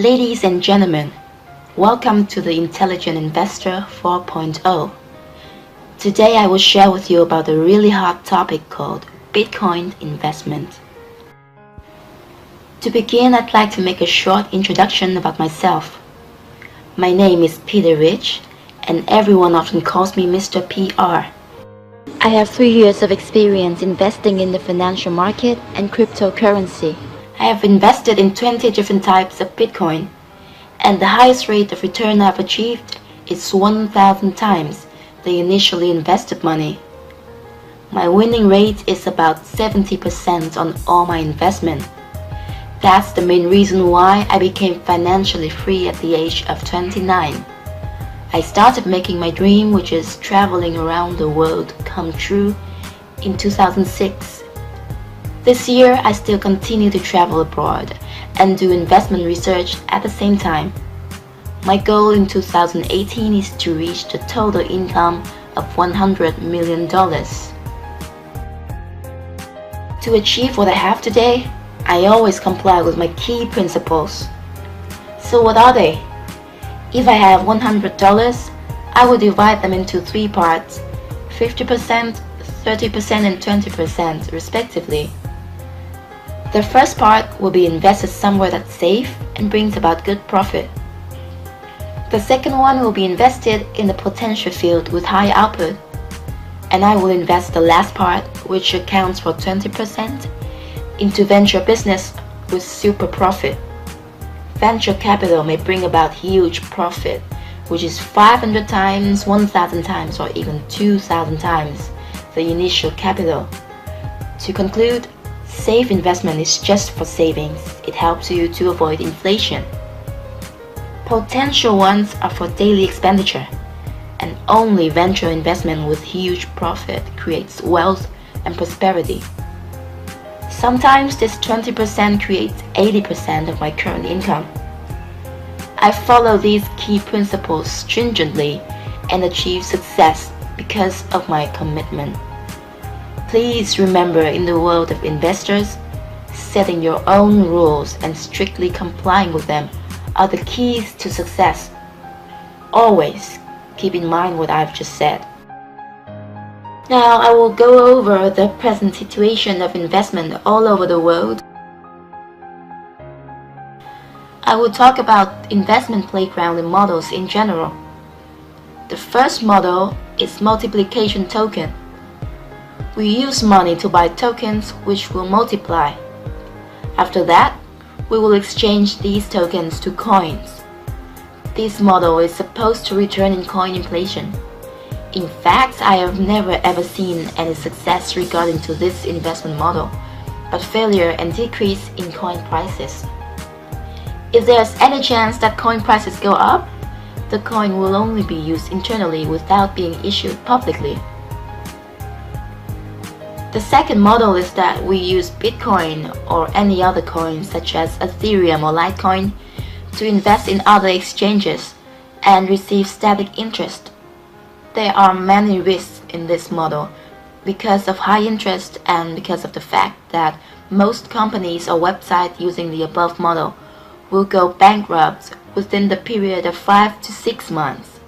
Ladies and gentlemen, welcome to the Intelligent Investor 4.0. Today I will share with you about a really hot topic called Bitcoin investment. To begin, I'd like to make a short introduction about myself. My name is Peter Rich, and everyone often calls me Mr. PR. I have 3 years of experience investing in the financial market and cryptocurrency. I have invested in 20 different types of Bitcoin, and the highest rate of return I've achieved is 1,000 times the initially invested money. My winning rate is about 70% on all my investment. That's the main reason why I became financially free at the age of 29. I started making my dream, which is traveling around the world, come true in 2006. This year, I still continue to travel abroad and do investment research at the same time. My goal in 2018 is to reach the total income of $100 million. To achieve what I have today, I always comply with my key principles. So what are they? If I have $100, I will divide them into 3 parts, 50%, 30% and 20% respectively. The first part will be invested somewhere that's safe and brings about good profit. The second one will be invested in the potential field with high output. And I will invest the last part, which accounts for 20%, into venture business with super profit. Venture capital may bring about huge profit, which is 500 times, 1,000 times, or even 2,000 times the initial capital. To conclude, safe investment is just for savings. It helps you to avoid inflation. Potential ones are for daily expenditure, and only venture investment with huge profit creates wealth and prosperity. Sometimes this 20% creates 80% of my current income. I follow these key principles stringently and achieve success because of my commitment. Please remember, in the world of investors, setting your own rules and strictly complying with them are the keys to success. Always keep in mind what I've just said. Now I will go over the present situation of investment all over the world. I will talk about investment playground and models in general. The first model is multiplication token. We use money to buy tokens which will multiply. After that, we will exchange these tokens to coins. This model is supposed to return in coin inflation. In fact, I have never ever seen any success regarding to this investment model, but failure and decrease in coin prices. If there's any chance that coin prices go up, the coin will only be used internally without being issued publicly. The second model is that we use Bitcoin or any other coin such as Ethereum or Litecoin to invest in other exchanges and receive static interest. There are many risks in this model because of high interest and because of the fact that most companies or websites using the above model will go bankrupt within the period of 5 to 6 months.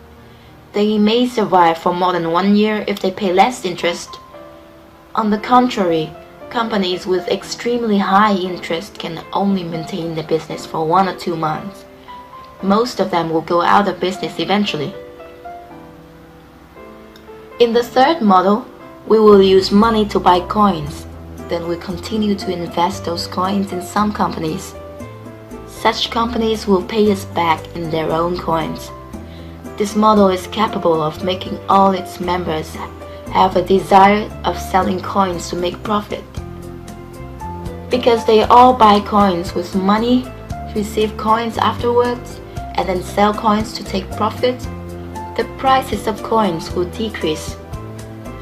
They may survive for more than 1 year if they pay less interest. On the contrary, companies with extremely high interest can only maintain the business for 1 or 2 months. Most of them will go out of business eventually. In the third model, we will use money to buy coins. Then we continue to invest those coins in some companies. Such companies will pay us back in their own coins. This model is capable of making all its members have a desire of selling coins to make profit. Because they all buy coins with money, receive coins afterwards, and then sell coins to take profit, the prices of coins will decrease.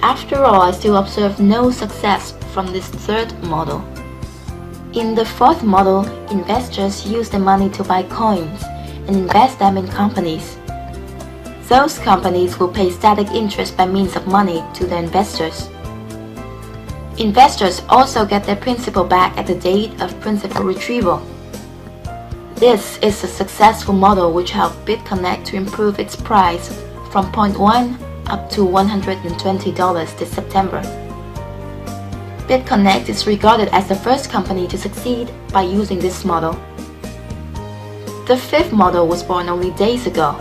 After all, I still observe no success from this third model. In the fourth model, investors use the money to buy coins and invest them in companies. Those companies will pay static interest by means of money to the investors. Investors also get their principal back at the date of principal retrieval. This is a successful model which helped BitConnect to improve its price from 0.1 up to $120 this September. BitConnect is regarded as the first company to succeed by using this model. The fifth model was born only days ago.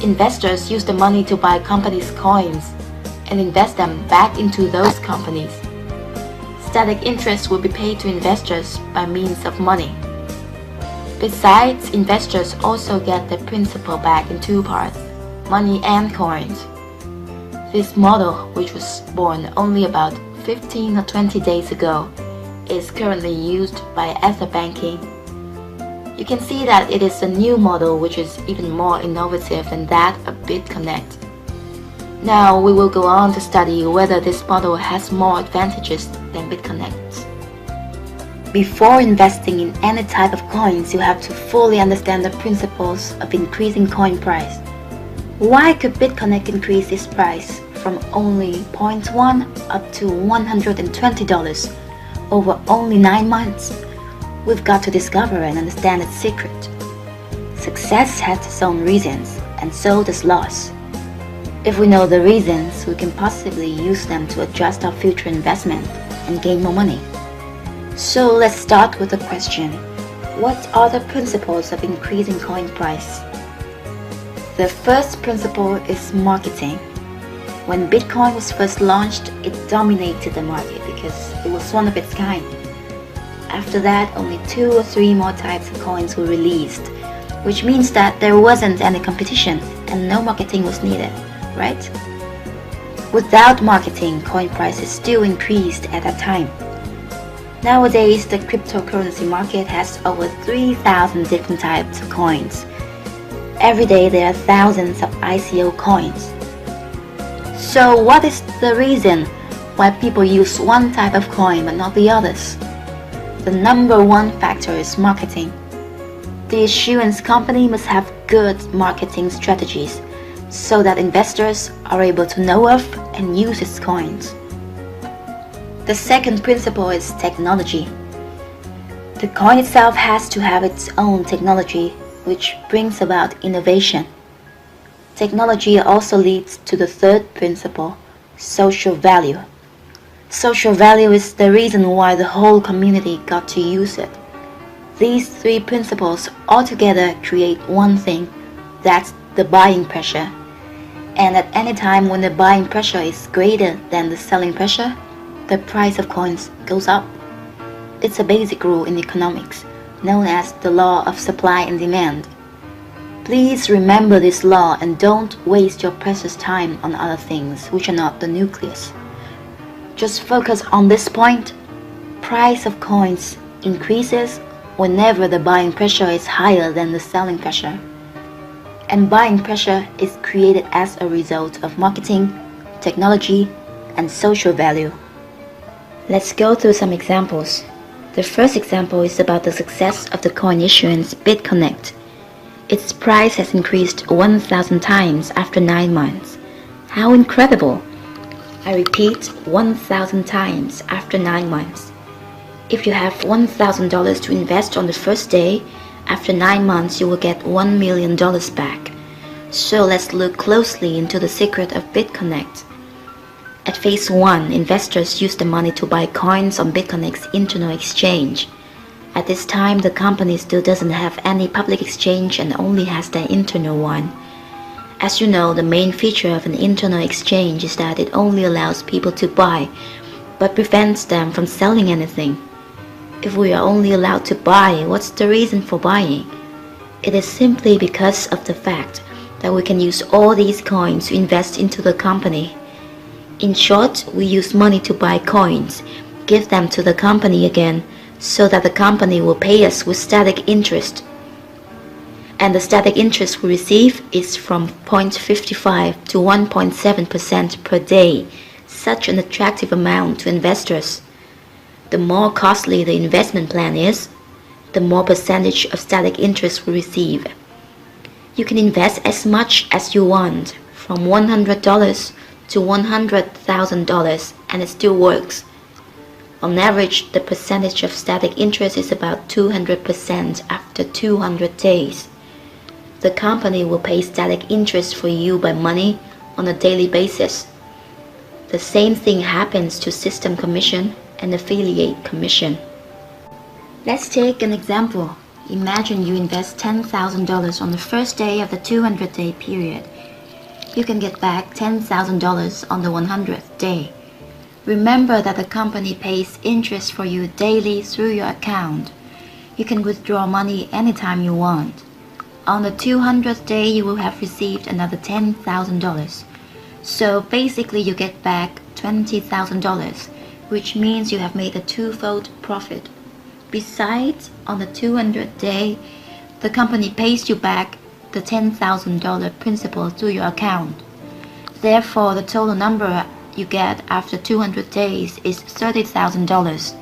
Investors use the money to buy companies' coins and invest them back into those companies. Static interest will be paid to investors by means of money. Besides, investors also get their principal back in two parts, money and coins. This model, which was born only about 15 or 20 days ago, is currently used by Etherbanking. You can see that it is a new model which is even more innovative than that of BitConnect. Now we will go on to study whether this model has more advantages than BitConnect's. Before investing in any type of coins, you have to fully understand the principles of increasing coin price. Why could BitConnect increase its price from only 0.1 up to $120 over only 9 months? We've got to discover and understand its secret. Success has its own reasons, and so does loss. If we know the reasons, we can possibly use them to adjust our future investment and gain more money. So let's start with the question, what are the principles of increasing coin price? The first principle is marketing. When Bitcoin was first launched, it dominated the market because it was one of its kind. After that, only 2 or 3 more types of coins were released, which means that there wasn't any competition and no marketing was needed, right? Without marketing, coin prices still increased at that time. Nowadays, the cryptocurrency market has over 3,000 different types of coins. Every day there are thousands of ICO coins. So what is the reason why people use one type of coin but not the others? The number one factor is marketing. The issuance company must have good marketing strategies so that investors are able to know of and use its coins. The second principle is technology. The coin itself has to have its own technology, which brings about innovation. Technology also leads to the third principle, social value. Social value is the reason why the whole community got to use it. These 3 principles altogether create one thing, that's the buying pressure. And at any time when the buying pressure is greater than the selling pressure, the price of coins goes up. It's a basic rule in economics, known as the law of supply and demand. Please remember this law and don't waste your precious time on other things which are not the nucleus. Just focus on this point. Price of coins increases whenever the buying pressure is higher than the selling pressure. And buying pressure is created as a result of marketing, technology, and social value. Let's go through some examples. The first example is about the success of the coin issuance BitConnect. Its price has increased 1,000 times after 9 months. How incredible! I repeat, 1,000 times after 9 months. If you have $1,000 to invest on the first day, after 9 months you will get $1 million back. So let's look closely into the secret of BitConnect. At phase 1, investors use the money to buy coins on BitConnect's internal exchange. At this time, the company still doesn't have any public exchange and only has their internal one. As you know, the main feature of an internal exchange is that it only allows people to buy, but prevents them from selling anything. If we are only allowed to buy, what's the reason for buying? It is simply because of the fact that we can use all these coins to invest into the company. In short, we use money to buy coins, give them to the company again, so that the company will pay us with static interest. And the static interest we receive is from 0.55 to 1.7% per day, such an attractive amount to investors. The more costly the investment plan is, the more percentage of static interest we receive. You can invest as much as you want, from $100 to $100,000, and it still works. On average, the percentage of static interest is about 200% after 200 days. The company will pay static interest for you by money on a daily basis. The same thing happens to system commission and affiliate commission. Let's take an example. Imagine you invest $10,000 on the first day of the 200-day period. You can get back $10,000 on the 100th day. Remember that the company pays interest for you daily through your account. You can withdraw money anytime you want. On the 200th day, you will have received another $10,000. So basically you get back $20,000, which means you have made a twofold profit. Besides, on the 200th day, the company pays you back the $10,000 principal through your account. Therefore, the total number you get after 200 days is $30,000.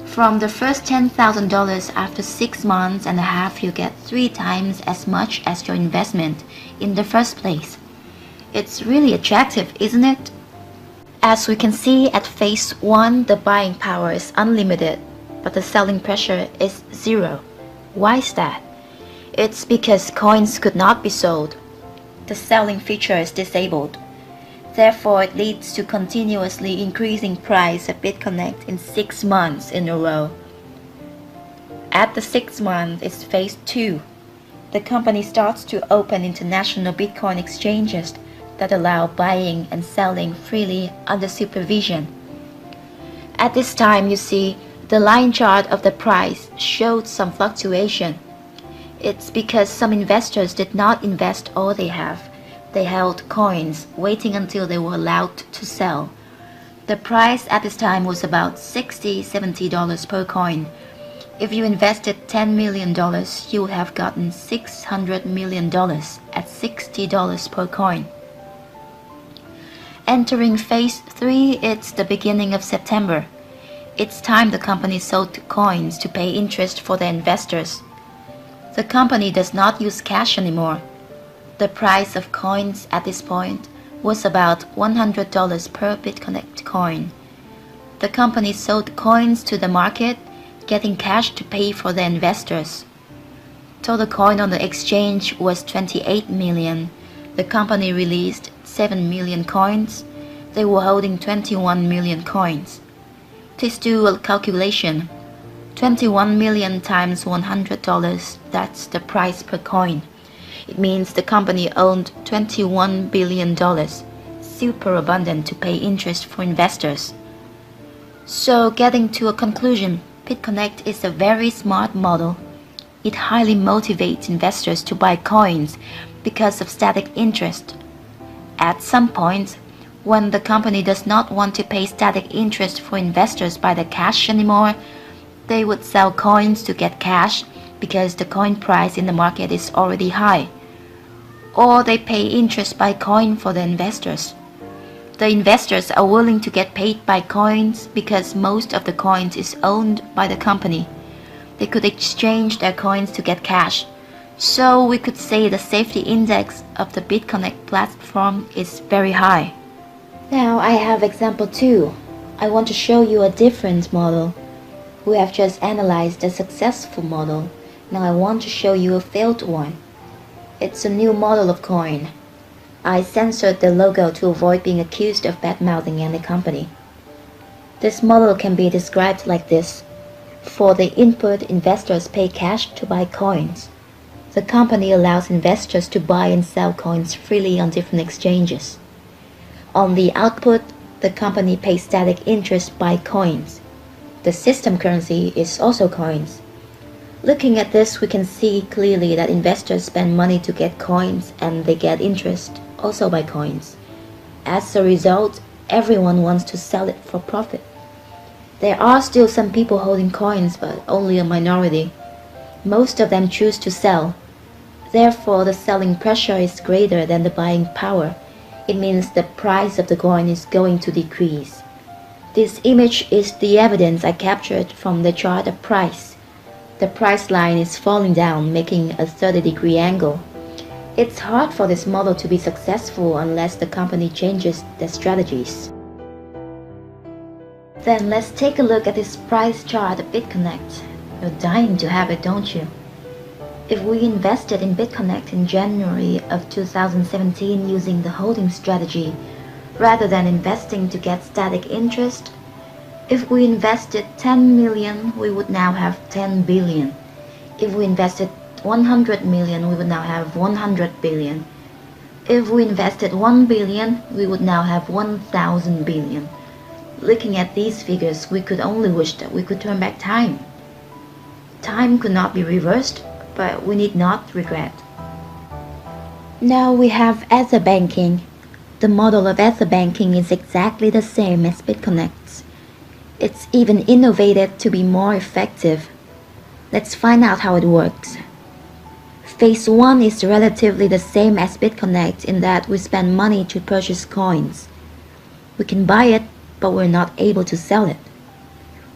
From the first $10,000 after 6 months and a half, you get 3 times as much as your investment in the first place. It's really attractive, isn't it? As we can see at phase 1, the buying power is unlimited, but the selling pressure is 0. Why is that? It's because coins could not be sold. The selling feature is disabled. Therefore, it leads to continuously increasing price of BitConnect in 6 months in a row. At the 6th month is phase 2. The company starts to open international Bitcoin exchanges that allow buying and selling freely under supervision. At this time, you see, the line chart of the price showed some fluctuation. It's because some investors did not invest all they have. They held coins, waiting until they were allowed to sell. The price at this time was about $60–70 per coin. If you invested $10 million, you would have gotten $600 million at $60 per coin. Entering phase 3, it's the beginning of September. It's time the company sold coins to pay interest for their investors. The company does not use cash anymore. The price of coins at this point was about $100 per BitConnect coin. The company sold coins to the market, getting cash to pay for their investors. Total coin on the exchange was 28 million. The company released 7 million coins. They were holding 21 million coins. Please do a calculation. 21 million times $100, that's the price per coin. It means the company owned $21 billion, super abundant to pay interest for investors. So getting to a conclusion, BitConnect is a very smart model. It highly motivates investors to buy coins because of static interest. At some point, when the company does not want to pay static interest for investors by the cash anymore, they would sell coins to get cash because the coin price in the market is already high. Or they pay interest by coin for the investors. The investors are willing to get paid by coins because most of the coins is owned by the company. They could exchange their coins to get cash. So we could say the safety index of the BitConnect platform is very high. Now I have example 2. I want to show you a different model. We have just analyzed a successful model. Now I want to show you a failed one. It's a new model of coin. I censored the logo to avoid being accused of bad-mouthing any company. This model can be described like this. For the input, investors pay cash to buy coins. The company allows investors to buy and sell coins freely on different exchanges. On the output, the company pays static interest by coins. The system currency is also coins. Looking at this, we can see clearly that investors spend money to get coins and they get interest also by coins. As a result, everyone wants to sell it for profit. There are still some people holding coins, but only a minority. Most of them choose to sell. Therefore, the selling pressure is greater than the buying power. It means the price of the coin is going to decrease. This image is the evidence I captured from the chart of price. The price line is falling down, making a 30-degree angle. It's hard for this model to be successful unless the company changes their strategies. Then let's take a look at this price chart of BitConnect. You're dying to have it, don't you? If we invested in BitConnect in January of 2017 using the holding strategy, rather than investing to get static interest, if we invested 10 million, we would now have 10 billion. If we invested 100 million, we would now have 100 billion. If we invested 1 billion, we would now have 1,000 billion. Looking at these figures, we could only wish that we could turn back time. Time could not be reversed, but we need not regret. Now we have Etherbanking. The model of Etherbanking is exactly the same as BitConnect's. It's even innovated to be more effective. Let's find out how it works. Phase 1 is relatively the same as BitConnect in that we spend money to purchase coins. We can buy it, but we're not able to sell it.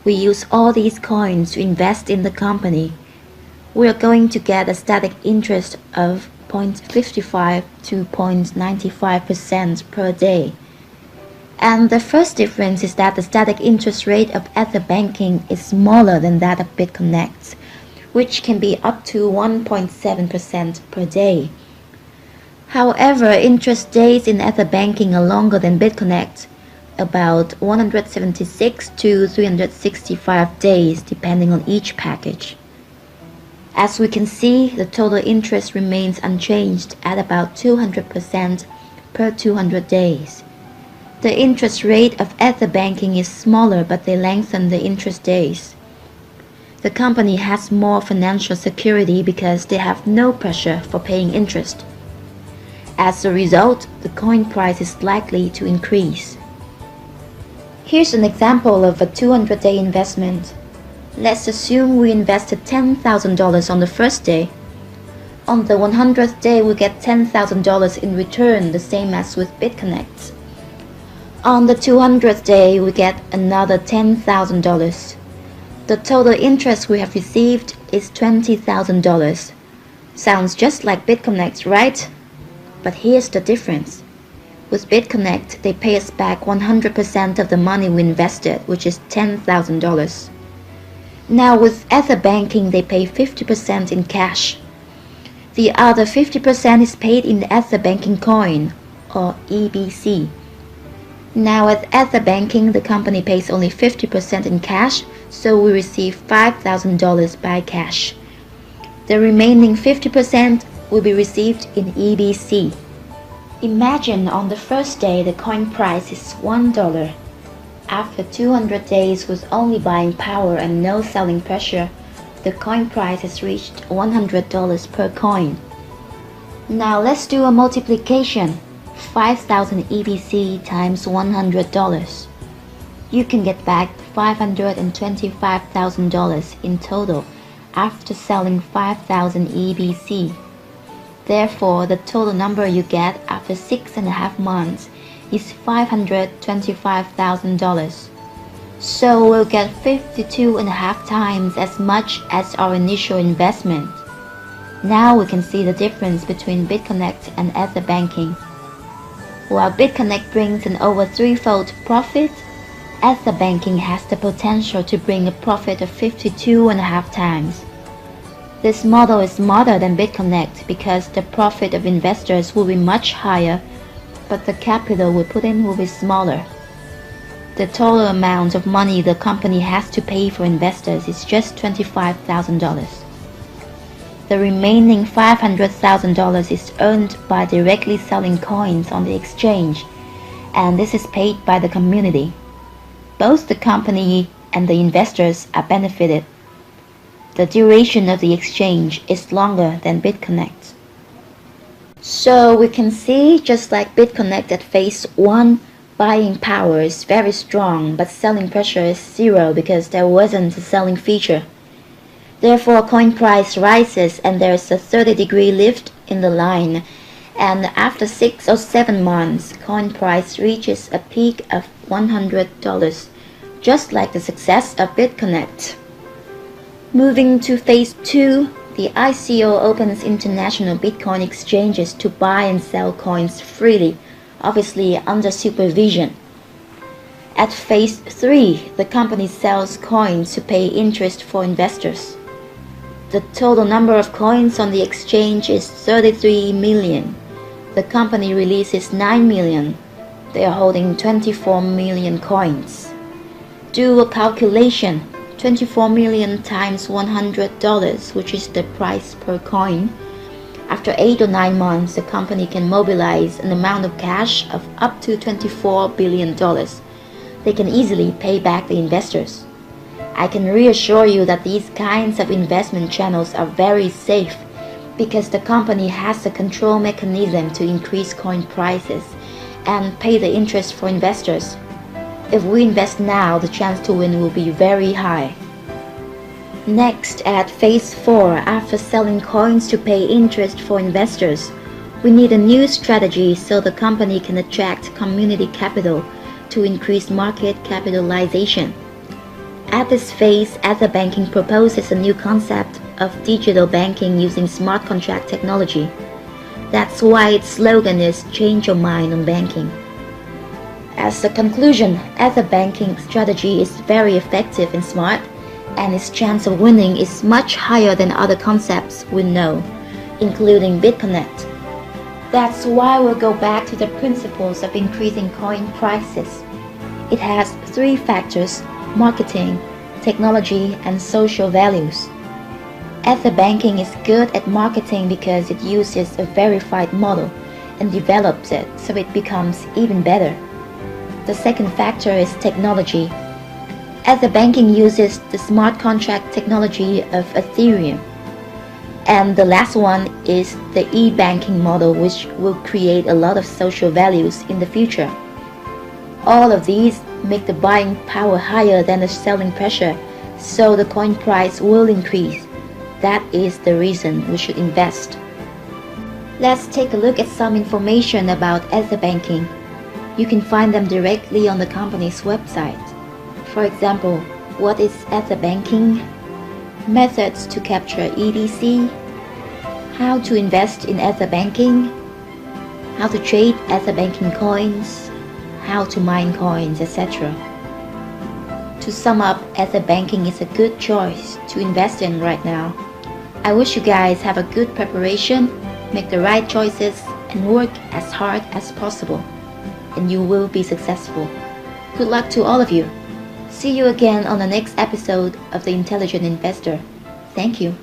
We use all these coins to invest in the company. We are going to get a static interest of 0.55 to 0.95% per day. And the first difference is that the static interest rate of Etherbanking is smaller than that of BitConnect, which can be up to 1.7% per day. However, interest days in Etherbanking are longer than BitConnect, about 176 to 365 days depending on each package. As we can see, the total interest remains unchanged at about 200% per 200 days. The interest rate of Etherbanking is smaller, but they lengthen the interest days. The company has more financial security because they have no pressure for paying interest. As a result, the coin price is likely to increase. Here's an example of a 200-day investment. Let's assume we invested $10,000 on the first day. On the 100th day, we get $10,000 in return, the same as with BitConnect. On the 200th day, we get another $10,000. The total interest we have received is $20,000. Sounds just like BitConnect, right? But here's the difference. With BitConnect, they pay us back 100% of the money we invested, which is $10,000. Now with Etherbanking, they pay 50% in cash. The other 50% is paid in the Etherbanking coin, or EBC. Now at Etherbanking, the company pays only 50% in cash, so we receive $5,000 by cash. The remaining 50% will be received in EBC. Imagine on the first day the coin price is $1. After 200 days with only buying power and no selling pressure, the coin price has reached $100 per coin. Now let's do a multiplication. 5,000 EBC times $100. You can get back $525,000 in total after selling 5,000 EBC. Therefore, the total number you get after 6.5 months is $525,000. So we'll get 52.5 times as much as our initial investment. Now we can see the difference between BitConnect and Etherbanking. While BitConnect brings an over threefold profit, Etherbanking has the potential to bring a profit of 52.5 times. This model is smarter than BitConnect because the profit of investors will be much higher, but the capital we put in will be smaller. The total amount of money the company has to pay for investors is just $25,000. The remaining $500,000 is earned by directly selling coins on the exchange, and this is paid by the community. Both the company and the investors are benefited. The duration of the exchange is longer than BitConnect. So we can see, just like BitConnect at phase 1, buying power is very strong, but selling pressure is zero because there wasn't a selling feature. Therefore, coin price rises and there is a 30-degree lift in the line, and after 6 or 7 months, coin price reaches a peak of $100, just like the success of BitConnect. Moving to phase 2, the ICO opens international Bitcoin exchanges to buy and sell coins freely, obviously under supervision. At phase 3, the company sells coins to pay interest for investors. The total number of coins on the exchange is 33 million. The company releases 9 million. They are holding 24 million coins. Do a calculation. 24 million times $100, which is the price per coin. After 8 or 9 months, the company can mobilize an amount of cash of up to $24 billion. They can easily pay back the investors. I can reassure you that these kinds of investment channels are very safe because the company has a control mechanism to increase coin prices and pay the interest for investors. If we invest now, the chance to win will be very high. Next, at phase 4, after selling coins to pay interest for investors, we need a new strategy so the company can attract community capital to increase market capitalization. At this phase, Etherbanking proposes a new concept of digital banking using smart contract technology. That's why its slogan is "Change your mind on banking." As a conclusion, Etherbanking strategy is very effective and smart, and its chance of winning is much higher than other concepts we know, including BitConnect. That's why we'll go back to the principles of increasing coin prices. It has 3 factors: marketing, technology, and social values. Etherbanking is good at marketing because it uses a verified model and develops it so it becomes even better. The second factor is technology. Etherbanking uses the smart contract technology of Ethereum. And the last one is the e-banking model, which will create a lot of social values in the future. All of these make the buying power higher than the selling pressure, so the coin price will increase. That is the reason we should invest. Let's take a look at some information about Etherbanking. You can find them directly on the company's website. For example, what is Etherbanking? Methods to capture EDC, how to invest in Etherbanking, how to trade Etherbanking coins, how to mine coins, etc. To sum up, Etherbanking is a good choice to invest in right now. I wish you guys have a good preparation, make the right choices, and work as hard as possible, and you will be successful. Good luck to all of you. See you again on the next episode of The Intelligent Investor. Thank you.